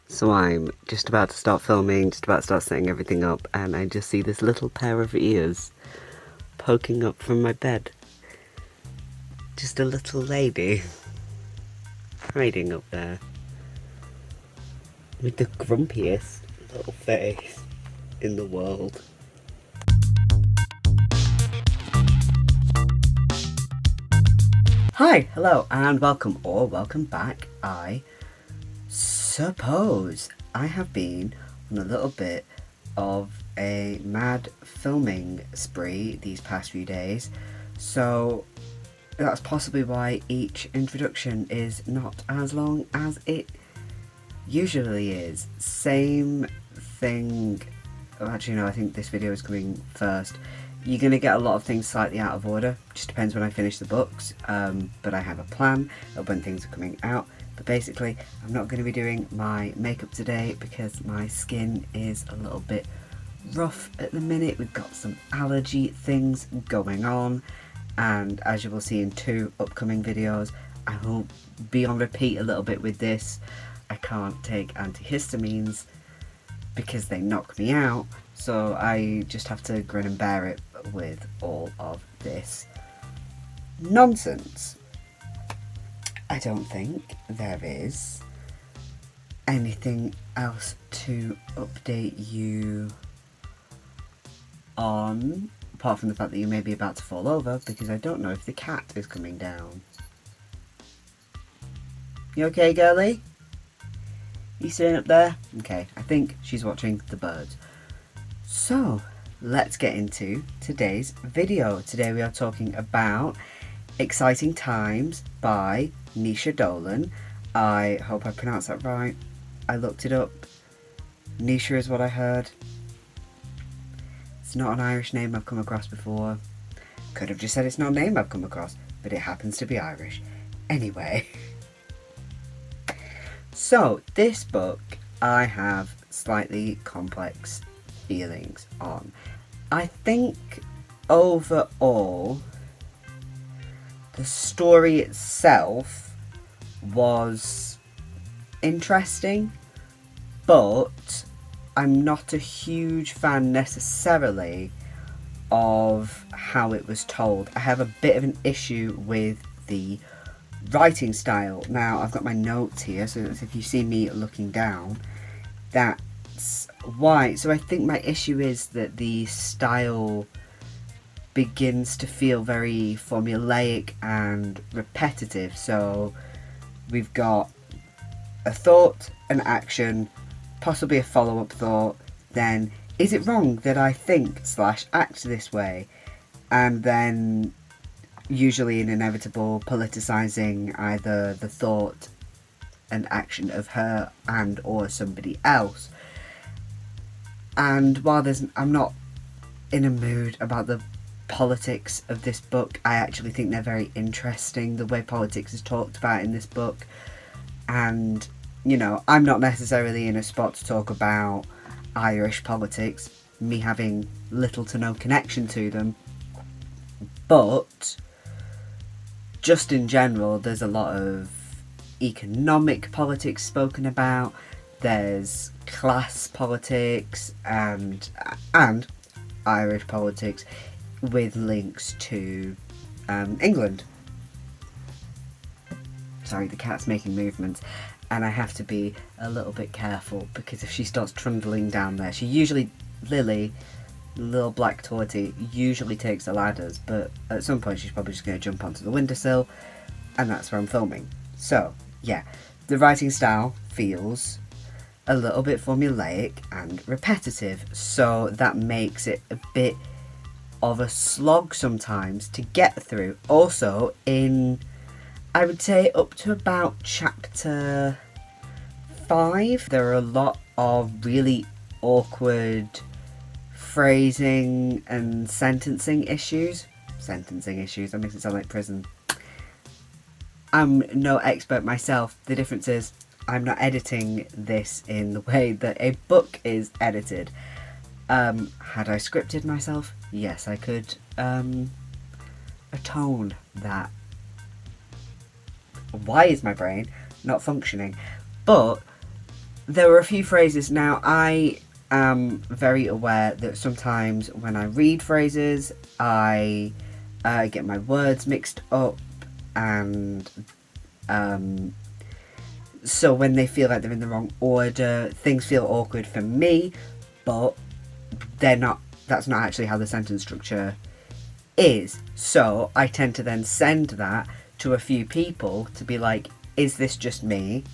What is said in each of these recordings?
So I'm just about to start filming, just about to start setting everything up, and I just see this little pair of ears poking up from my bed. Just a little lady hiding up there with the grumpiest little face in the world. Hi, hello, and welcome or welcome back. I suppose I have been on a little bit of a mad filming spree these past few days, so that's possibly why each introduction is not as long as it usually is. Same thing. Actually, no, I think this video is coming first. You're going to get a lot of things slightly out of order. Just depends when I finish the books. But I have a plan of when things are coming out. But basically, I'm not going to be doing my makeup today because my skin is a little bit rough at the minute. We've got some allergy things going on. And as you will see in 2 upcoming videos, I will be on repeat a little bit with this. I can't take antihistamines because they knock me out, so I just have to grin and bear it with all of this nonsense. I don't think there is anything else to update you on, apart from the fact that you may be about to fall over, because I don't know if the cat is coming down. You okay, girlie? You sitting up there? Okay, I think she's watching the birds. So, let's get into today's video. Today we are talking about Exciting Times by Naoise Dolan. I hope I pronounced that right. I looked it up. Naoise is what I heard. It's not an Irish name I've come across before. Could have just said it's not a name I've come across, but it happens to be Irish. Anyway. So, this book I have slightly complex feelings on. I think overall the story itself was interesting, but I'm not a huge fan necessarily of how it was told. I have a bit of an issue with the writing style. Now, I've got my notes here, so if you see me looking down, that's why. So I think my issue is that the style begins to feel very formulaic and repetitive. So we've got a thought, an action, possibly a follow-up thought, then is it wrong that I think / act this way? And then usually an inevitable politicizing either the thought and action of her and or somebody else. And while I'm not in a mood about the politics of this book, I actually think they're very interesting, the way politics is talked about in this book. And, you know, I'm not necessarily in a spot to talk about Irish politics, me having little to no connection to them, but just in general, there's a lot of economic politics spoken about. There's class politics and Irish politics with links to England. Sorry, the cat's making movements, and I have to be a little bit careful because if she starts trundling down there, Lily, little black tortie, usually takes the ladders, but at some point she's probably just going to jump onto the windowsill, and that's where I'm filming. So, yeah, the writing style feels a little bit formulaic and repetitive, so that makes it a bit of a slog sometimes to get through. Also, I would say up to about chapter 5, there are a lot of really awkward phrasing and sentencing issues. That makes it sound like prison. I'm no expert myself. The difference is I'm not editing this in the way that a book is edited. Had I scripted myself? Yes, I could atone that. Why is my brain not functioning? But there were a few phrases. Now, I am very aware that sometimes when I read phrases, I get my words mixed up, and so when they feel like they're in the wrong order, things feel awkward for me, but they're not. That's not actually how the sentence structure is. So I tend to then send that to a few people to be like, is this just me,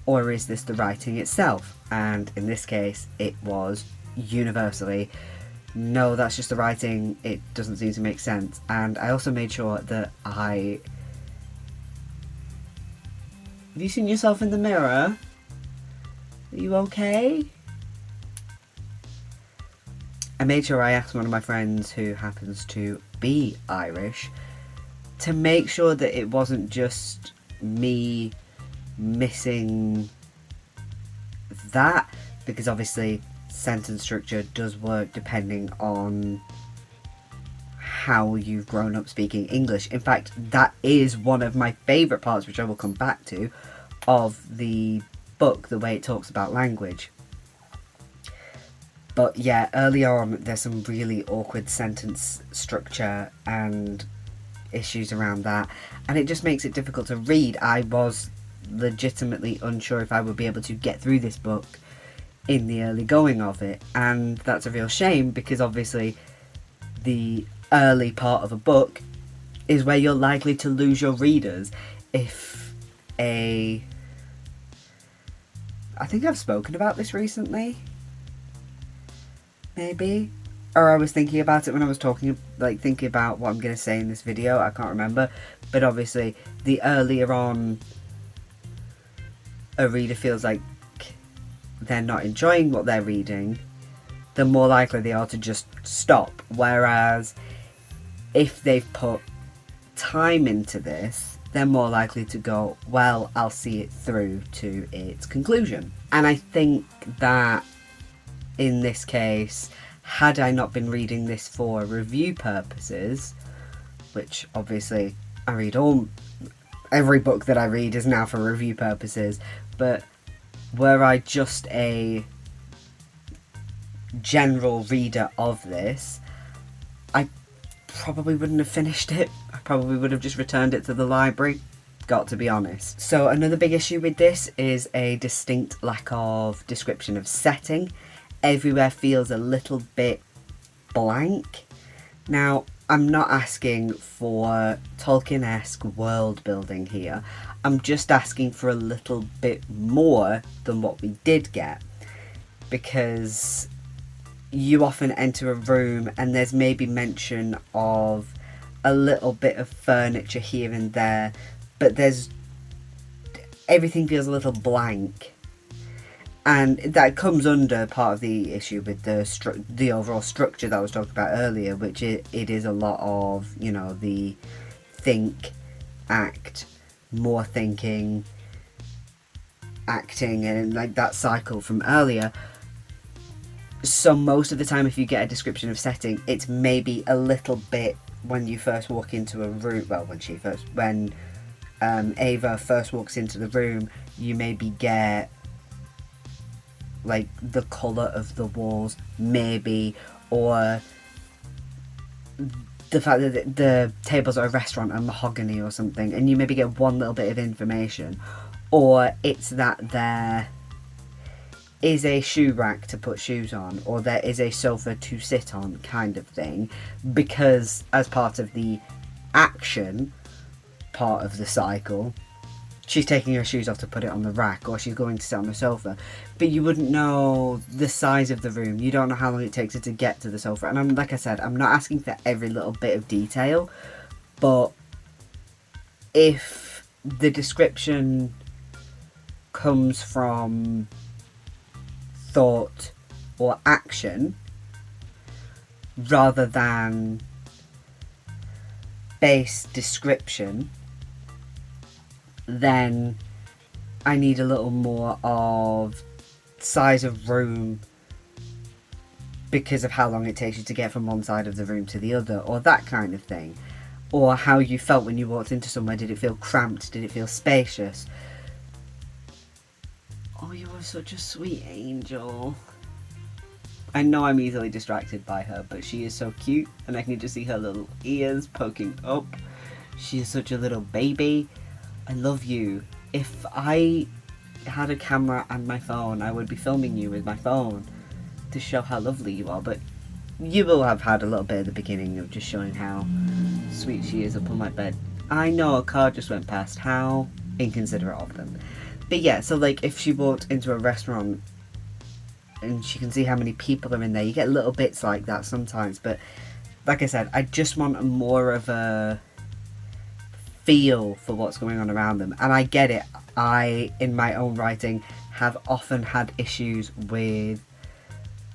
or is this the writing itself? And in this case, it was universally, no, that's just the writing, it doesn't seem to make sense. And I also made sure that have you seen yourself in the mirror? Are you okay? I made sure I asked one of my friends who happens to be Irish to make sure that it wasn't just me missing that, because obviously sentence structure does work depending on how you've grown up speaking English. In fact, that is one of my favourite parts, which I will come back to, of the book, the way it talks about language. But yeah, early on there's some really awkward sentence structure and issues around that, and it just makes it difficult to read. I was legitimately unsure if I would be able to get through this book in the early going of it, and that's a real shame, because obviously the early part of a book is where you're likely to lose your readers. I think I've spoken about this recently, maybe, or I was thinking about it when I was thinking about what I'm going to say in this video. I can't remember, but obviously the earlier on a reader feels like they're not enjoying what they're reading, the more likely they are to just stop. Whereas if they've put time into this, they're more likely to go, well, I'll see it through to its conclusion. And I think that in this case, had I not been reading this for review purposes, which obviously I read every book that I read is now for review purposes, but were I just a general reader of this, I probably wouldn't have finished it. I probably would have just returned it to the library, got to be honest. So another big issue with this is a distinct lack of description of setting. Everywhere feels a little bit blank. Now, I'm not asking for Tolkien-esque world building here. I'm just asking for a little bit more than what we did get, because you often enter a room and there's maybe mention of a little bit of furniture here and there, but everything feels a little blank. And that comes under part of the issue with the overall structure that I was talking about earlier, which it is a lot of, the think, act, more thinking, acting, and like that cycle from earlier. So most of the time, if you get a description of setting, it's maybe a little bit when you first walk into a room. Well, when Ava first walks into the room, you maybe get like the colour of the walls, maybe, or the fact that the tables at a restaurant are mahogany or something, and you maybe get one little bit of information, or it's that there is a shoe rack to put shoes on, or there is a sofa to sit on, kind of thing, because as part of the action part of the cycle, she's taking her shoes off to put it on the rack, or she's going to sit on the sofa, but you wouldn't know the size of the room. You don't know how long it takes her to get to the sofa. And like I said, I'm not asking for every little bit of detail, but if the description comes from thought or action rather than base description, then I need a little more of size of room because of how long it takes you to get from one side of the room to the other, or that kind of thing. Or how you felt when you walked into somewhere. Did it feel cramped? Did it feel spacious? Oh, you such a sweet angel. I know I'm easily distracted by her, but she is so cute, and I can just see her little ears poking up. She is such a little baby. I love you. If I had a camera and my phone, I would be filming you with my phone to show how lovely you are, but you will have had a little bit at the beginning of just showing how sweet she is up on my bed. I know a car just went past. How inconsiderate of them. But yeah, so like if she walked into a restaurant and she can see how many people are in there, you get little bits like that sometimes. But like I said, I just want more of a feel for what's going on around them. And I get it. I, in my own writing, have often had issues with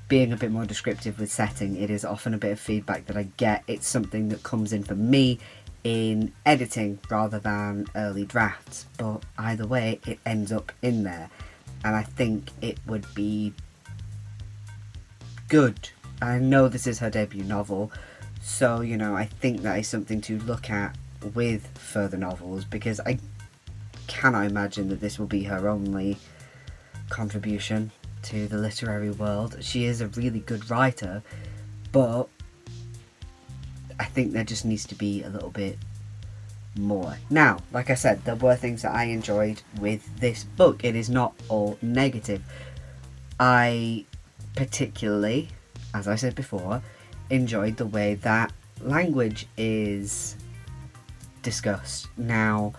being a bit more descriptive with setting. It is often a bit of feedback that I get. It's something that comes in for me in editing rather than early drafts, but either way it ends up in there, and I think it would be good. I know this is her debut novel, so you know, I think that is something to look at with further novels, because I cannot imagine that this will be her only contribution to the literary world. She is a really good writer, but I think there just needs to be a little bit more. Now, like I said, there were things that I enjoyed with this book. It is not all negative. I particularly, as I said before, enjoyed the way that language is discussed. Now,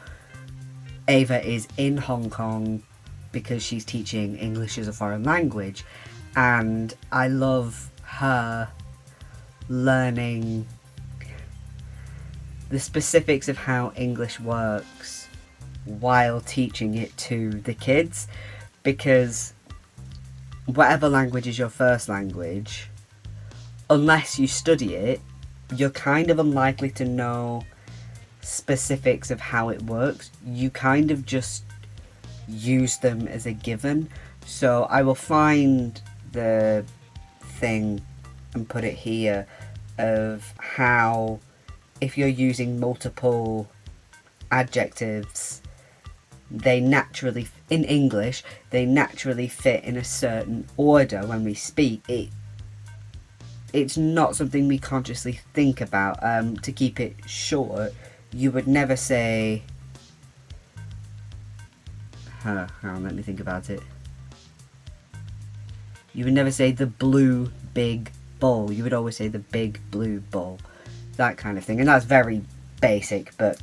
Ava is in Hong Kong because she's teaching English as a foreign language, and I love her learning the specifics of how English works while teaching it to the kids, because whatever language is your first language, unless you study it, you're kind of unlikely to know specifics of how it works. You kind of just use them as a given. So I will find the thing and put it here of how, if you're using multiple adjectives, they naturally, in English, they naturally fit in a certain order when we speak. It's not something we consciously think about. To keep it short, you would never say, hang on, let me think about it. You would never say the blue big ball. You would always say the big blue ball. That kind of thing. And that's very basic, but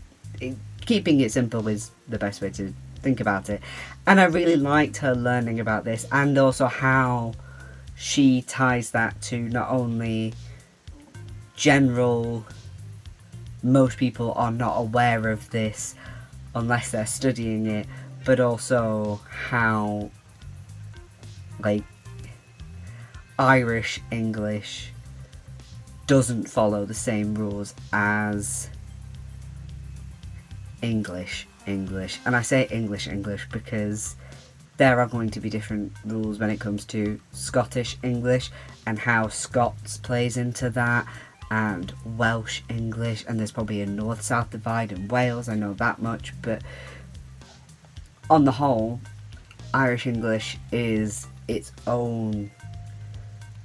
keeping it simple is the best way to think about it. And I really liked her learning about this, and also how she ties that to not only general, most people are not aware of this unless they're studying it, but also how, like, Irish English doesn't follow the same rules as English. And I say English because there are going to be different rules when it comes to Scottish English and how Scots plays into that, and Welsh English, and there's probably a north-south divide in Wales, I know that much, but on the whole, Irish English is its own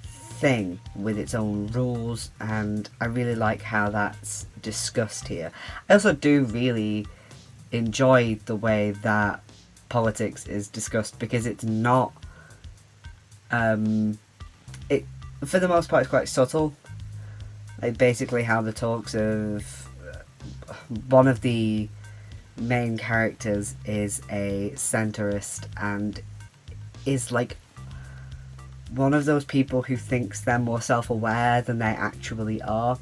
thing with its own rules, and I really like how that's discussed here. I also do really enjoy the way that politics is discussed, because it's not it, for the most part, it's quite subtle. Like, basically how the talks of one of the main characters is a centrist and is like one of those people who thinks they're more self-aware than they actually are,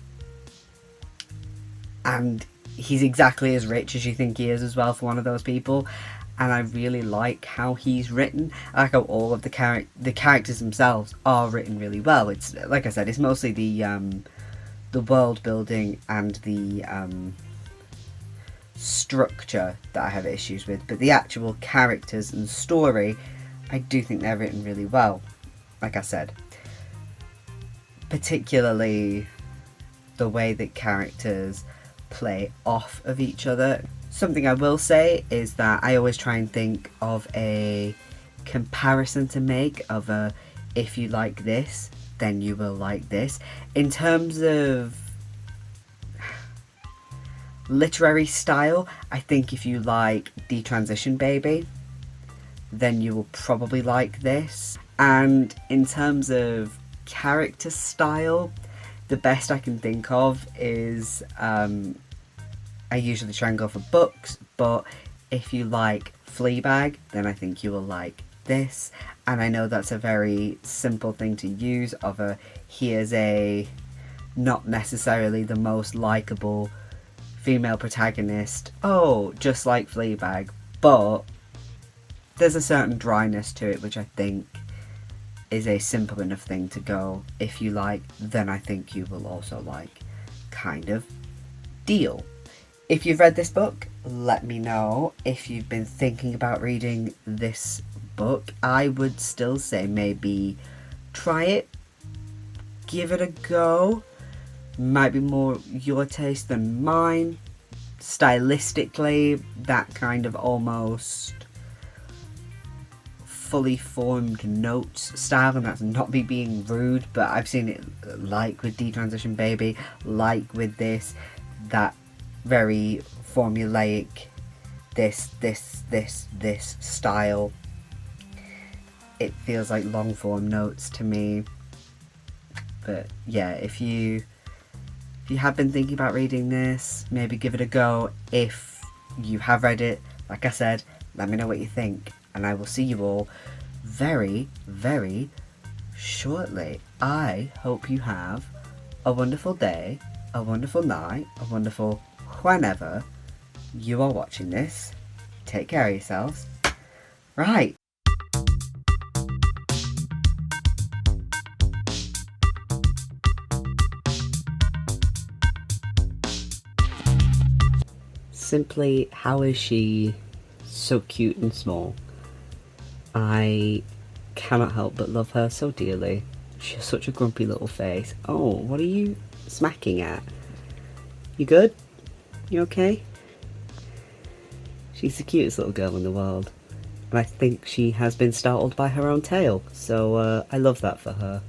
and he's exactly as rich as you think he is as well, for one of those people. And I really like how he's written. I like how all of the characters themselves are written really well. It's, like I said, it's mostly the world building and the structure that I have issues with, but the actual characters and story, I do think they're written really well. Like I said, particularly the way that characters play off of each other. Something I will say is that I always try and think of a comparison to make of a if you like this, then you will like this. In terms of literary style, I think if you like Detransition Baby, then you will probably like this. And in terms of character style, the best I can think of is I usually try and go for books, but if you like Fleabag, then I think you will like this. And I know that's a very simple thing to use of a here's a not necessarily the most likeable female protagonist, oh, just like Fleabag, but there's a certain dryness to it which I think is a simple enough thing to go, if you like, then I think you will also like, kind of deal. If you've read this book, let me know. If you've been thinking about reading this book, I would still say maybe try it, give it a go. Might be more your taste than mine. Stylistically, that kind of almost fully formed notes style, and that's not me being rude, but I've seen it like with Detransition Baby, like with this, that very formulaic this style. It feels like long form notes to me. But yeah, if you have been thinking about reading this, maybe give it a go. If you have read it, like I said, let me know what you think, and I will see you all very, very shortly. I hope you have a wonderful day, a wonderful night, a wonderful whenever you are watching this. Take care of yourselves. Right. Simply, how is she so cute and small? I cannot help but love her so dearly. She has such a grumpy little face. Oh, what are you smacking at? You good? You okay? She's the cutest little girl in the world. And I think she has been startled by her own tail. So I love that for her.